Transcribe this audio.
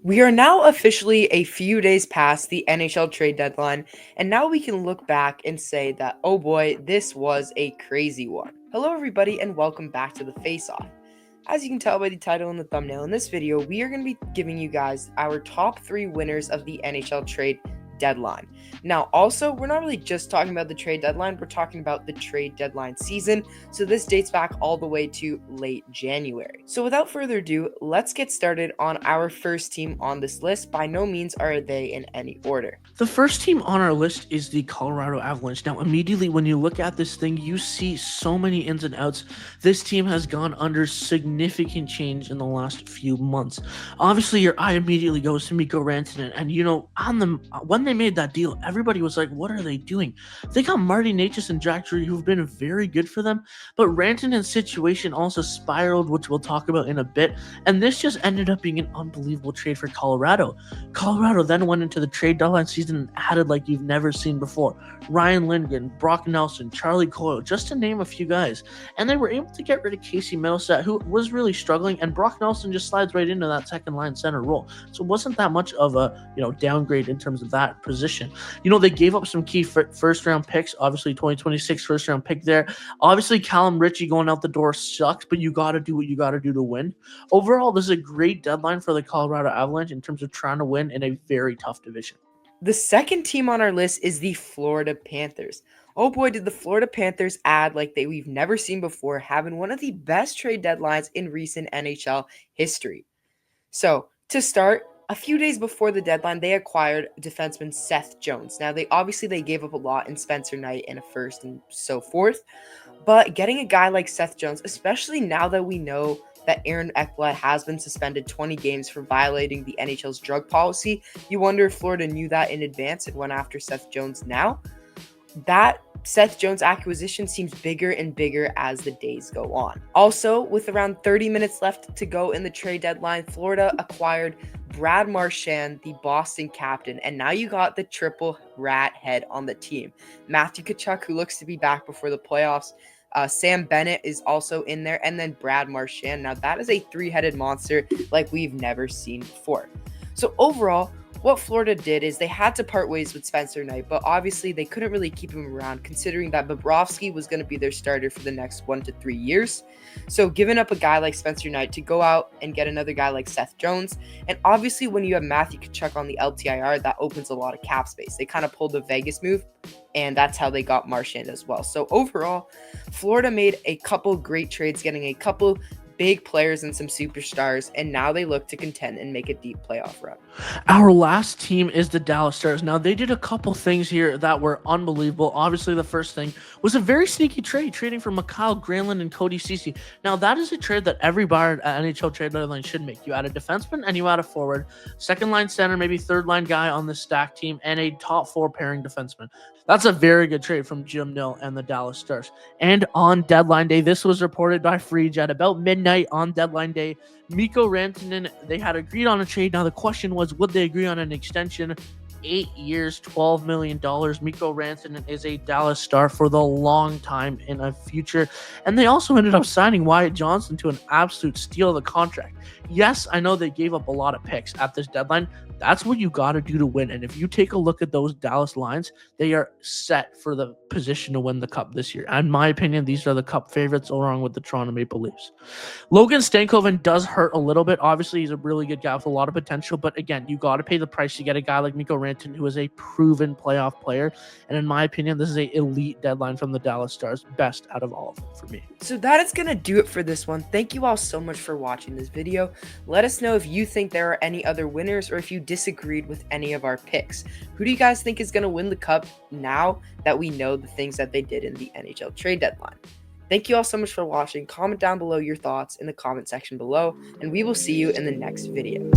We are now officially a few days past the NHL trade deadline, and now we can look back and say that, oh boy, this was a crazy one. Hello, everybody, and welcome back to the Faceoff. As you can tell by the title and the thumbnail in this video, we are going to be giving you guys our top 3 winners of the NHL trade deadline. Now, also, we're not really just talking about the trade deadline, we're talking about the trade deadline season. So this dates back all the way to late January. So without further ado, let's get started on our first team on this list. By no means are they in any order. The first team on our list is the Colorado Avalanche. Now, immediately when you look at this thing, you see so many ins and outs. This team has gone under significant change in the last few months. Obviously, your eye immediately goes to Mikko Rantanen, and when they made that deal, everybody was like, "What are they doing?" They got Marty Necas and Jack Drury, who've been very good for them, but Rantanen's situation also spiraled, which we'll talk about in a bit. And this just ended up being an unbelievable trade for Colorado. Colorado then went into the trade deadline season and added like you've never seen before. Ryan Lindgren, Brock Nelson, Charlie Coyle, just to name a few guys. And they were able to get rid of Casey Middleset, who was really struggling, and Brock Nelson just slides right into that second line center role. So it wasn't that much of a downgrade in terms of that position. They gave up some key first round picks, obviously 2026 first round pick there. Obviously, Callum Ritchie going out the door sucks, but you got to do what you got to do to win. Overall, this is a great deadline for the Colorado Avalanche in terms of trying to win in a very tough division. The second team on our list is the Florida Panthers. Oh boy, did the Florida Panthers add like we've never seen before, having one of the best trade deadlines in recent NHL history. So, to start, a few days before the deadline, they acquired defenseman Seth Jones. Now, they gave up a lot in Spencer Knight and a first and so forth, but getting a guy like Seth Jones, especially now that we know that Aaron Ekblad has been suspended 20 games for violating the NHL's drug policy, you wonder if Florida knew that in advance and went after Seth Jones now. That Seth Jones acquisition seems bigger and bigger as the days go on. Also, with around 30 minutes left to go in the trade deadline, Florida acquired Brad Marchand, the Boston captain, and now you got the triple rat head on the team. Matthew Tkachuk, who looks to be back before the playoffs. Sam Bennett is also in there, and then Brad Marchand. Now that is a three-headed monster like we've never seen before. So overall, what Florida did is they had to part ways with Spencer Knight, but obviously they couldn't really keep him around considering that Bobrovsky was going to be their starter for the next 1 to 3 years. So giving up a guy like Spencer Knight to go out and get another guy like Seth Jones, and obviously when you have Matthew Tkachuk on the LTIR, that opens a lot of cap space. They kind of pulled the Vegas move, and that's how they got Marchand as well. So overall, Florida made a couple great trades, getting a couple big players and some superstars, and now they look to contend and make a deep playoff run. Our last team is the Dallas Stars. Now, they did a couple things here that were unbelievable. Obviously, the first thing was a very sneaky trade, trading for Mikhail Granlund and Cody Ceci. Now, that is a trade that every buyer at NHL Trade Deadline should make. You add a defenseman and you add a forward, second line center, maybe third line guy on the stack team, and a top 4 pairing defenseman. That's a very good trade from Jim Nill and the Dallas Stars. And on deadline day, this was reported by Frege at about midnight on deadline day, Mikko Rantanen, they had agreed on a trade. Now the question was, would they agree on an extension? 8 years, $12 million. Mikko Rantanen is a Dallas Star for the long time in a future. And they also ended up signing Wyatt Johnston to an absolute steal of the contract. Yes, I know they gave up a lot of picks at this deadline. That's what you got to do to win. And if you take a look at those Dallas lines, they are set for the position to win the Cup this year. In my opinion, these are the Cup favorites along with the Toronto Maple Leafs. Logan Stankoven does hurt a little bit. Obviously, he's a really good guy with a lot of potential. But again, you got to pay the price to get a guy like Mikko Rantanen, who is a proven playoff player. And in my opinion, this is an elite deadline from the Dallas Stars. Best out of all of them for me. So that is going to do it for this one. Thank you all so much for watching this video. Let us know if you think there are any other winners or if you disagreed with any of our picks. Who do you guys think is going to win the Cup now that we know the things that they did in the NHL trade deadline? Thank you all so much for watching. Comment down below your thoughts in the comment section below, and we will see you in the next video.